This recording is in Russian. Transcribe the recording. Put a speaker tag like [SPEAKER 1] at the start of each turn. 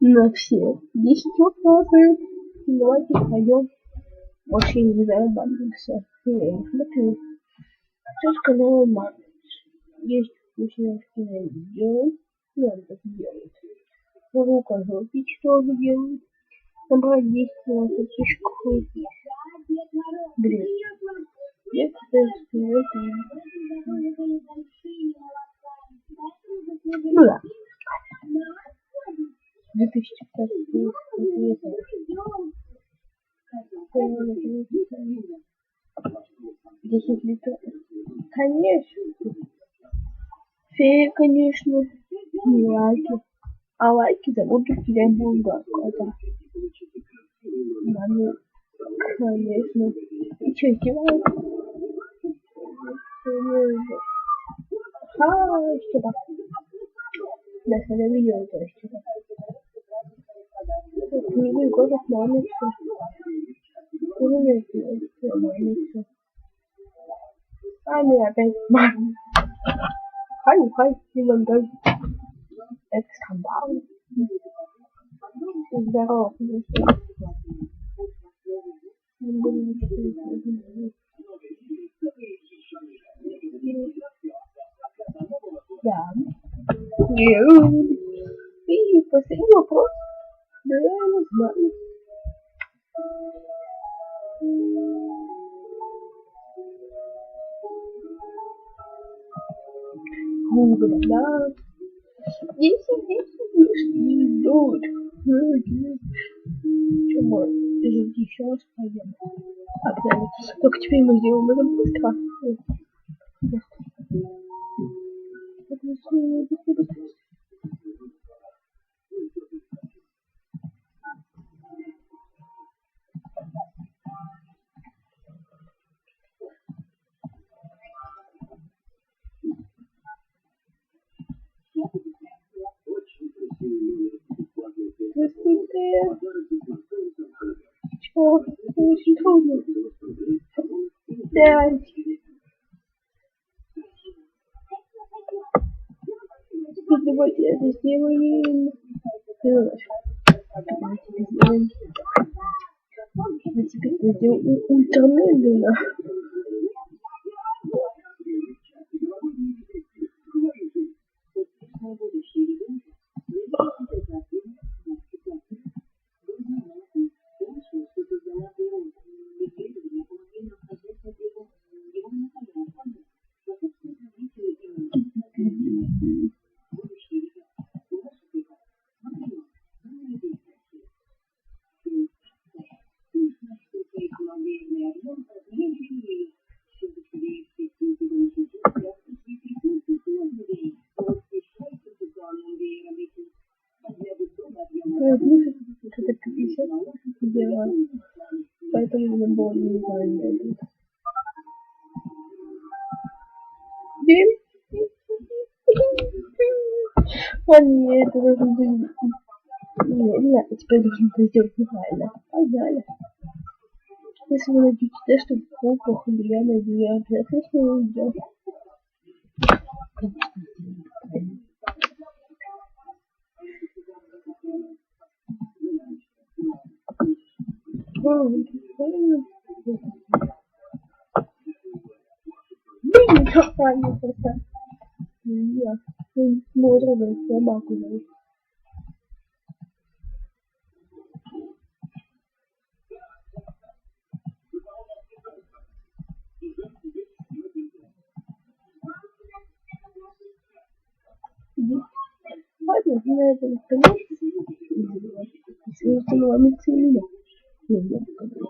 [SPEAKER 1] на все 10 вопросов. Давайте пойдем. Вообще не зарабатываемся. Я не смотрю. Что с каналом Марвел? Есть вкусняшки на видео. Надо так делать. Могу козлки что делать. Набрать 10 фишку. Блин. Я кстати, ну да. 2015 год. Десять литров. Конечно. Фея, конечно. Не лайки. А лайки зовут для Булгакова. Это. Маме, конечно. И что, сделал? Что так? Да, когда видео, то есть что-то. Книгу город мамица. Мамица. А мне опять мамица. Хай, Иван даже. Это скандал. Здорово. Да. И последний вопрос. Да я не знаю. Google, да. 10 идут. Чего? Еще раз пойдем. Так, далее. Только теперь мы сделаем это быстро. Быстро. Чего? Это очень трудно. 5. Теперь давайте это сделаем. Теперь это сделаем ультрамедленно. Что-то 50 делать. Поэтому не было не знаю. Ладно, это должен быть. Нет, теперь должен быть сделать неправильно. Погнали. Если вы найдете тест, чтобы плохо, я найду, я обязательно с него уйдем. Блин, правильно просто. Нет, смотрим, собаку зовут. Ладно, на этом конец. Если вы ломите меня, я буду говорить.